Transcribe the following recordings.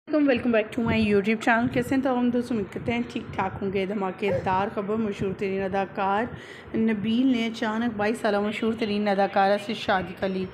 Welcome back to my YouTube channel. कैसे हैं तो हम दोस्तों, उम्मीद करते हैं ठीक ठाक होंगे। धमाकेदार खबर, मशहूर तरीन अदाकार नबील ने अचानक 22 साल मशहूर तरीन अदाकारा से शादी कर ली।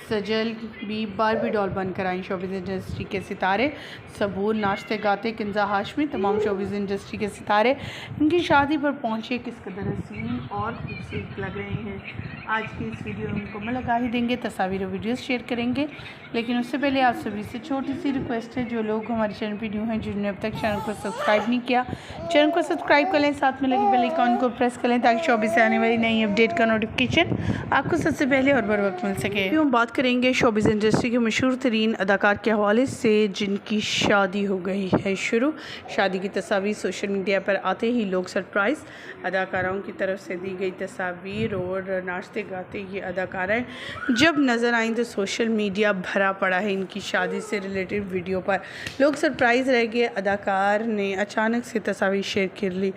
सजल भी बारबी डॉल बनकर आई शोबिज़ इंडस्ट्री के सितारे। सबूर, नाचते गाते किंजा हाशमी, तमाम शोबिज़ इंडस्ट्री के सितारे इनकी शादी पर पहुंचे। किस कदर हसीन और खूबसूरत लग रहे हैं। आज की इस वीडियो में मुकम्मल आगाही देंगे, तस्वीर और वीडियोस शेयर करेंगे। लेकिन उससे पहले आप सभी से छोटी सी रिक्वेस्ट है, जो लोग हमारे चैनल पर न्यू हैं, जिन्होंने अब तक चैनल को सब्सक्राइब नहीं किया, चैनल को सब्सक्राइब कर लें, साथ में लगे बेल आइकन को प्रेस कर लें ताकि शोबिज़ से आने वाली नई अपडेट का नोटिफिकेशन आपको सबसे पहले और बर वक्त मिल सके। हम बात करेंगे शोबिज़ इंडस्ट्री के मशहूर तरीन अदाकार के हवाले से, जिनकी शादी हो गई है शुरू। शादी की तस्वीर सोशल मीडिया पर आते ही लोग सरप्राइज़। अदाकाराओं की तरफ से दी गई तस्वीर और नाचते गाते ये अदाकाराएँ जब नज़र आईं तो सोशल मीडिया भरा पड़ा है इनकी शादी से रिलेटेड वीडियो पर। लोग सरप्राइज़ रह गए। अदाकार ने अचानक से तस्वीर शेयर कर ली,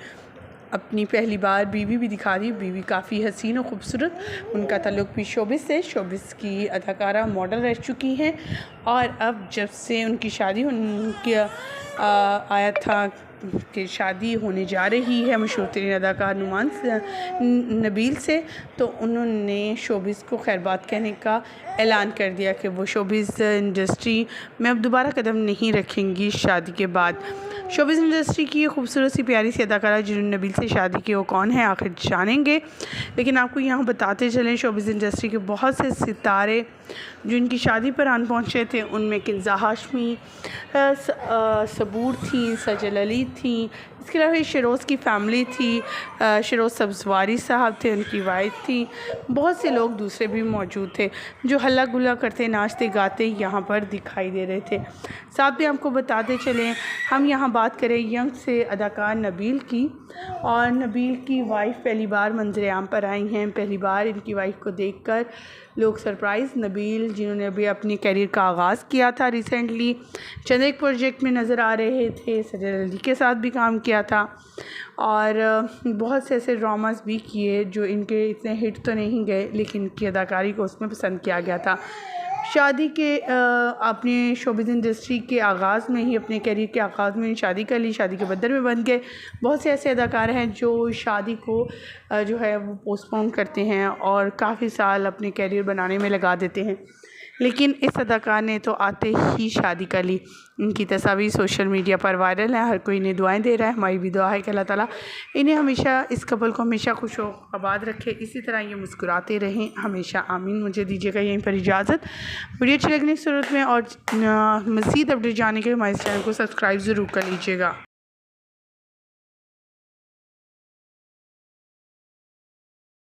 अपनी पहली बार बीवी भी दिखा दी। बीवी काफ़ी हसीन और ख़ूबसूरत, उनका ताल्लुक़ भी शोबिज़ से। शोबिज़ की अदाकारा मॉडल रह चुकी हैं और अब जब से उनकी शादी उनकी आया था कि शादी होने जा रही है मशहूर तरीन अदाकार नुमान नबील से, तो उन्होंने शोबिज़ को खैरबाद कहने का ऐलान कर दिया कि वो शोबिज़ इंडस्ट्री में अब दोबारा कदम नहीं रखेंगी शादी के बाद। शोबिज़ इंडस्ट्री की ये खूबसूरत सी प्यारी सी अदाकारा जिन्होंने नबील से शादी की, वो कौन है आखिर जानेंगे। लेकिन आपको यहाँ बताते चलें, शोबिज़ इंडस्ट्री के बहुत से सितारे जो इनकी शादी पर आन पहुँचे थे, उनमें किंजा हाशमी, सबूर थी, सजल अली थी, इसके अलावा शिरोज़ की फ़ैमिली थी, शिरोज़ सब्ज़वारी साहब थे, उनकी वाइफ थी। बहुत से लोग दूसरे भी मौजूद थे जो हल्ला गुल्ला करते, नाचते गाते यहाँ पर दिखाई दे रहे थे। साथ में आपको बताते चलें, हम यहाँ बात करें यंग से अदाकार नबील की, और नबील की वाइफ पहली बार मंजर-ए-आम पर आई हैं। पहली बार इनकी वाइफ को देखकर लोग सरप्राइज़। नबील जिन्होंने अभी अपनी करियर का आगाज़ किया था रिसेंटली, चंद एक प्रोजेक्ट में नज़र आ रहे थे, सजल अली के साथ भी काम किया था और बहुत से ऐसे ड्रामास भी किए जो इनके इतने हिट तो नहीं गए, लेकिन इनकी अदाकारी को उसमें पसंद किया गया था। शादी के अपने शोबिज़ इंडस्ट्री के आगाज़ में ही, अपने करियर के आगाज़ में शादी कर ली, शादी के बंधन में बंध गए। बहुत से ऐसे अदाकार हैं जो शादी को जो है वो पोस्टपोन करते हैं और काफ़ी साल अपने करियर बनाने में लगा देते हैं, लेकिन इस अदाकार ने तो आते ही शादी कर ली। इनकी तस्वीर सोशल मीडिया पर वायरल है, हर कोई इन्हें दुआएं दे रहा है। हमारी भी दुआ है कि अल्लाह ताला इन्हें हमेशा, इस कपल को हमेशा खुश व आबाद रखे, इसी तरह ये मुस्कुराते रहें हमेशा, आमीन। मुझे दीजिएगा यहीं पर इजाज़त। वीडियो अच्छी लगने की सूरत में और मज़ीद अपडेट जानने के लिए हमारे चैनल को सब्सक्राइब ज़रूर कर लीजिएगा।